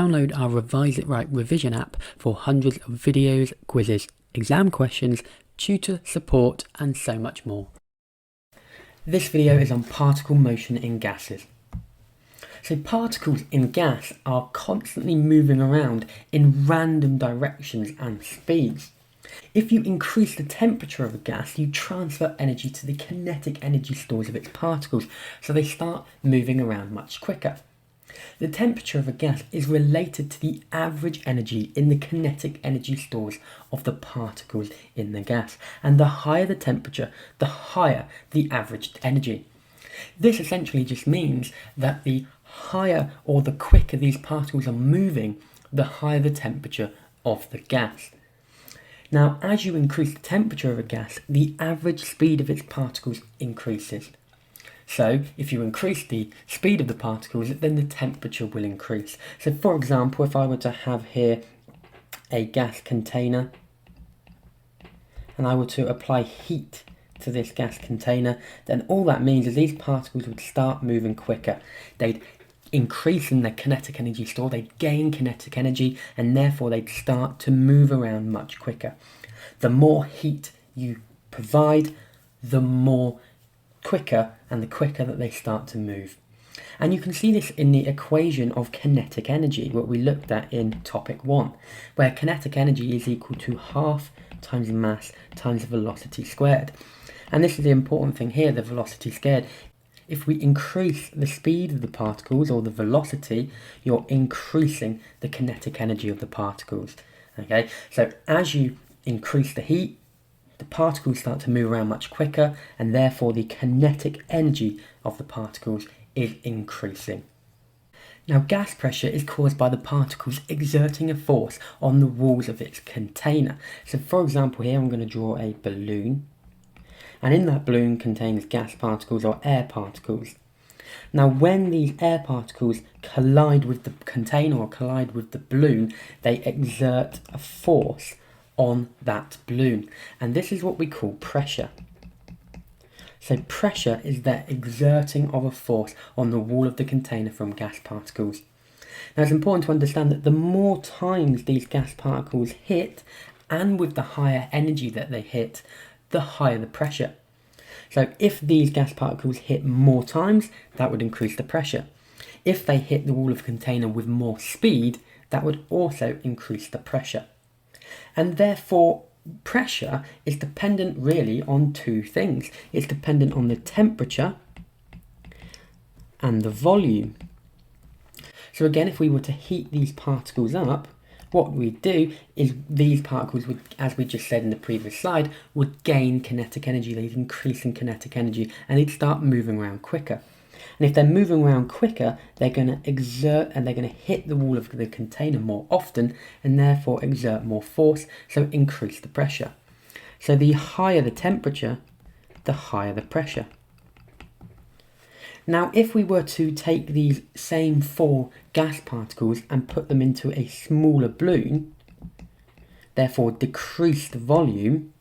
download our Revise It Right revision app for hundreds of videos, quizzes, exam questions, tutor support and so much more. This video is on particle motion in gases. So particles in gas are constantly moving around in random directions and speeds. If you increase the temperature of a gas, you transfer energy to the kinetic energy stores of its particles, so they start moving around much quicker. The temperature of a gas is related to the average energy in the kinetic energy stores of the particles in the gas, and the higher the temperature, the higher the average energy. This essentially just means that the higher or the quicker these particles are moving, the higher the temperature of the gas. Now, as you increase the temperature of a gas, the average speed of its particles increases. So, if you increase the speed of the particles, then the temperature will increase. So, for example, if I were to have here a gas container, and I were to apply heat to this gas container, then all that means is these particles would start moving quicker. They'd increase in their kinetic energy store, they'd gain kinetic energy, and therefore they'd start to move around much quicker. The more heat you provide, the more quicker and the quicker that they start to move. And you can see this in the equation of kinetic energy, what we looked at in topic 1, where kinetic energy is equal to half times mass times the velocity squared. And this is the important thing here, the velocity squared. If we increase the speed of the particles or the velocity, you're increasing the kinetic energy of the particles. Okay, so as you increase the heat, the particles start to move around much quicker, and therefore the kinetic energy of the particles is increasing. Now, gas pressure is caused by the particles exerting a force on the walls of its container. So for example, here I'm going to draw a balloon, and in that balloon contains gas particles or air particles. Now, when these air particles collide with the container or collide with the balloon, they exert a force on that balloon, and this is what we call pressure. So pressure is the exerting of a force on the wall of the container from gas particles. Now, it's important to understand that the more times these gas particles hit, and with the higher energy that they hit, the higher the pressure. So if these gas particles hit more times, that would increase the pressure. If they hit the wall of the container with more speed, that would also increase the pressure. And therefore, pressure is dependent really on two things. It's dependent on the temperature and the volume. So again, if we were to heat these particles up, what we'd do is these particles would, as we just said in the previous slide, would gain kinetic energy. They'd increase in kinetic energy and they'd start moving around quicker. And if they're moving around quicker, they're going to exert and they're going to hit the wall of the container more often and therefore exert more force, so increase the pressure. So the higher the temperature, the higher the pressure. Now, if we were to take these same 4 gas particles and put them into a smaller balloon, therefore decrease the volume,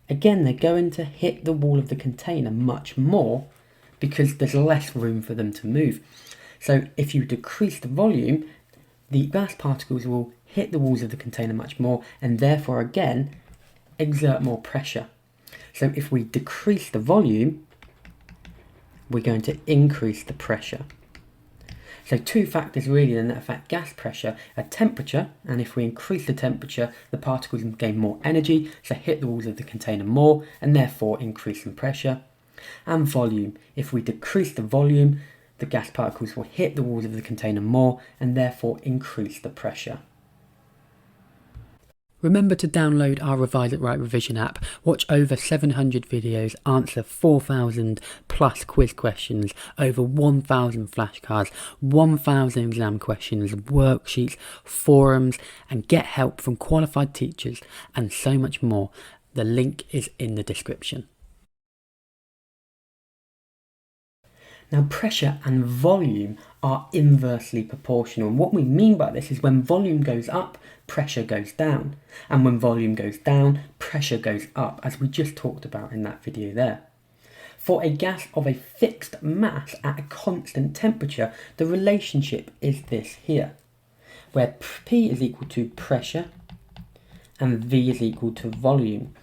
again they're going to hit the wall of the container much more because there's less room for them to move. So if you decrease the volume, the gas particles will hit the walls of the container much more and therefore again exert more pressure. So if we decrease the volume, we're going to increase the pressure. So two factors really then that affect gas pressure are temperature, and if we increase the temperature, the particles gain more energy, so hit the walls of the container more and therefore increase in pressure. And volume, if we decrease the volume, the gas particles will hit the walls of the container more and therefore increase the pressure. Remember to download our Revise It Right revision app, watch over 700 videos, answer 4,000 plus quiz questions, over 1,000 flashcards, 1,000 exam questions, worksheets, forums, and get help from qualified teachers and so much more. The link is in the description. Now, pressure and volume are inversely proportional. And what we mean by this is when volume goes up, pressure goes down. And when volume goes down, pressure goes up, as we just talked about in that video there. For a gas of a fixed mass at a constant temperature, the relationship is this here. where P is equal to pressure and V is equal to volume.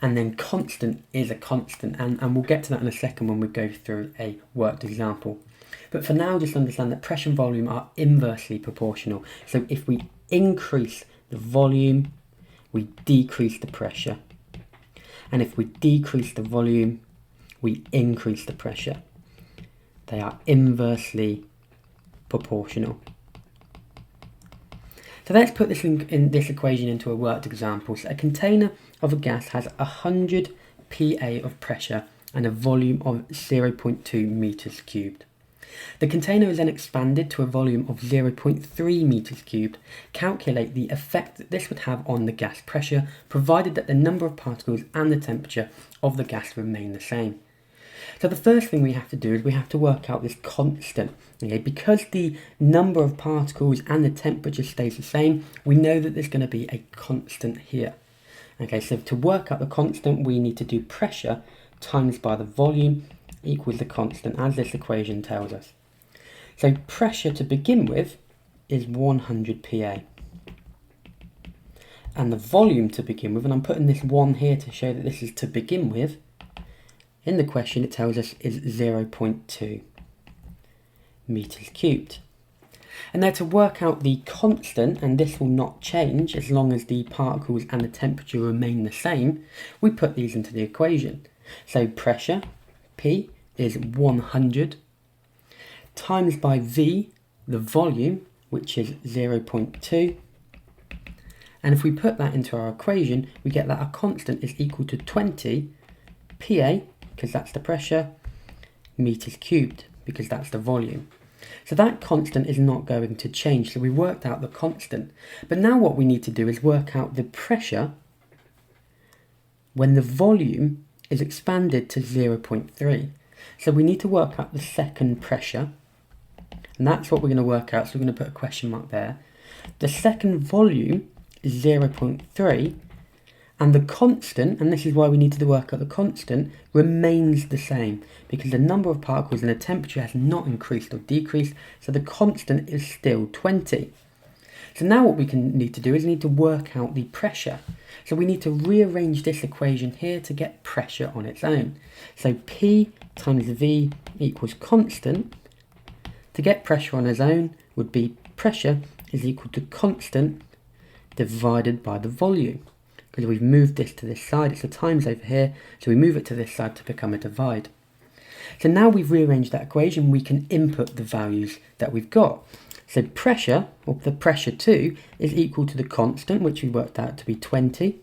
And then constant is a constant, and we'll get to that in a second when we go through a worked example. But for now, just understand that pressure and volume are inversely proportional. So if we increase the volume, we decrease the pressure. And if we decrease the volume, we increase the pressure. They are inversely proportional. So let's put this in this equation into a worked example. So a container of a gas has 100 PA of pressure and a volume of 0.2 meters cubed. The container is then expanded to a volume of 0.3 meters cubed. Calculate the effect that this would have on the gas pressure, provided that the number of particles and the temperature of the gas remain the same. So the first thing we have to do is we have to work out this constant. Okay, because the number of particles and the temperature stays the same, we know that there's going to be a constant here. Okay, so to work out the constant, we need to do pressure times by the volume equals the constant, as this equation tells us. So pressure to begin with is 100 PA. And the volume to begin with, and I'm putting this 1 here to show that this is to begin with, in the question it tells us is 0.2 meters cubed. And now to work out the constant, and this will not change as long as the particles and the temperature remain the same, we put these into the equation. So pressure, P, is 100, times by V, the volume, which is 0.2. And if we put that into our equation, we get that our constant is equal to 20 PA, because that's the pressure, meters cubed, because that's the volume. So that constant is not going to change, so we worked out the constant. But now what we need to do is work out the pressure when the volume is expanded to 0.3. So we need to work out the second pressure, and that's what we're going to work out, so we're going to put a question mark there. The second volume is 0.3, and the constant, and this is why we need to work out the constant, remains the same, because the number of particles and the temperature has not increased or decreased, so the constant is still 20. So now what we need to do is we need to work out the pressure. So we need to rearrange this equation here to get pressure on its own. So P times V equals constant. To get pressure on its own would be pressure is equal to constant divided by the volume. Because we've moved this to this side, it's a times over here, so we move it to this side to become a divide. So now we've rearranged that equation, we can input the values that we've got. So pressure, or the pressure 2, is equal to the constant, which we worked out to be 20,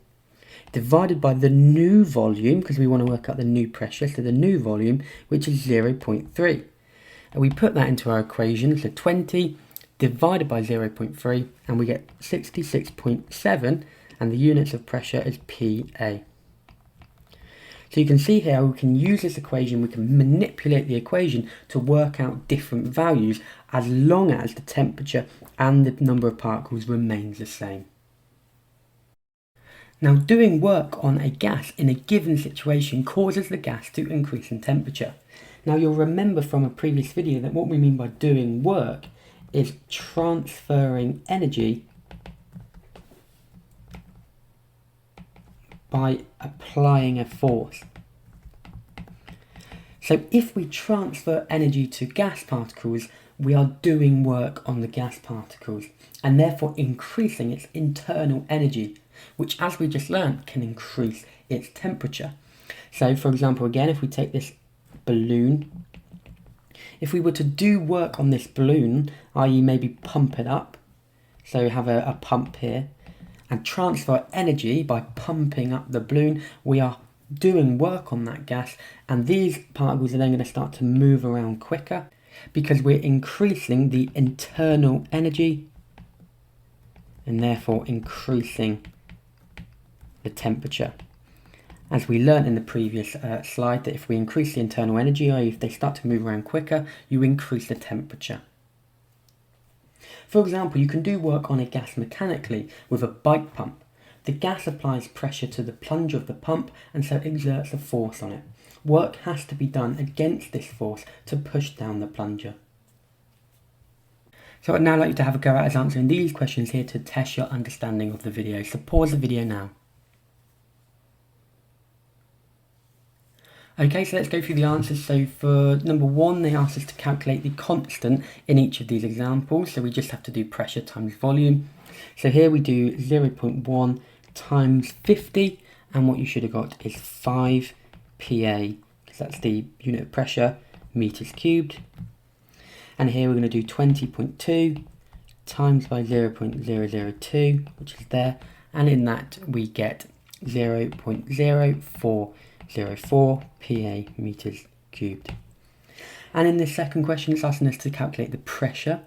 divided by the new volume, because we want to work out the new pressure, so the new volume, which is 0.3. And we put that into our equation, so 20 divided by 0.3, and we get 66.7, and the units of pressure is PA. So you can see here we can use this equation, we can manipulate the equation to work out different values as long as the temperature and the number of particles remains the same. Now doing work on a gas in a given situation causes the gas to increase in temperature. Now you'll remember from a previous video that what we mean by doing work is transferring energy by applying a force. So if we transfer energy to gas particles, we are doing work on the gas particles and therefore increasing its internal energy, which, as we just learned, can increase its temperature. So for example, again, if we take this balloon, if we were to do work on this balloon, i.e. maybe pump it up, so we have a pump here, and transfer energy by pumping up the balloon, we are doing work on that gas, and these particles are then going to start to move around quicker because we're increasing the internal energy and therefore increasing the temperature. As we learned in the previous slide, that if we increase the internal energy, or if they start to move around quicker, you increase the temperature. For example, you can do work on a gas mechanically with a bike pump. The gas applies pressure to the plunger of the pump and so exerts a force on it. Work has to be done against this force to push down the plunger. So I'd now like you to have a go at us answering these questions here to test your understanding of the video. So pause the video now. Okay, so let's go through the answers. So for number 1, they asked us to calculate the constant in each of these examples. So we just have to do pressure times volume. So here we do 0.1 times 50, and what you should have got is 5 PA, because that's the unit of pressure, meters cubed. And here we're going to do 20.2 times by 0.002, which is there, and in that we get 0.0404 PA meters cubed. And in this second question, it's asking us to calculate the pressure.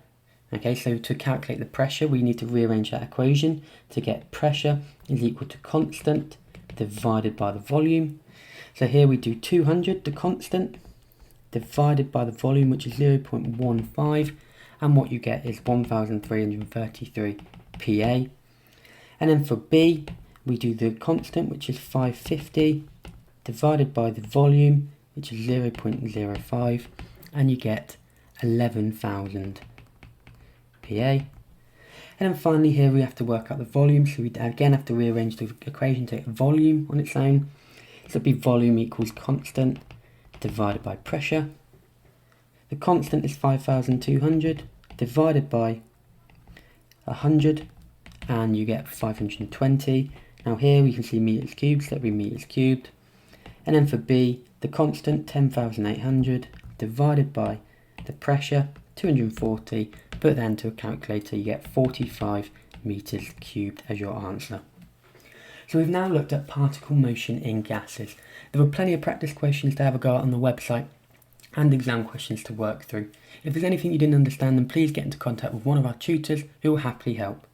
Okay, so to calculate the pressure, we need to rearrange that equation to get pressure is equal to constant divided by the volume. So here we do 200, the constant, divided by the volume, which is 0.15, and what you get is 1,333 PA. And then for B, we do the constant, which is 550, divided by the volume, which is 0.05, and you get 11,000 PA. And then finally here we have to work out the volume, so we again have to rearrange the equation to get volume on its own. So it'd be volume equals constant divided by pressure. The constant is 5,200 divided by 100, and you get 520. Now here we can see meters cubed, so that'd be meters cubed. And then for B, the constant 10,800 divided by the pressure 240, put that into a calculator, you get 45 meters cubed as your answer. So we've now looked at particle motion in gases. There are plenty of practice questions to have a go at on the website and exam questions to work through. If there's anything you didn't understand, then please get into contact with one of our tutors who will happily help.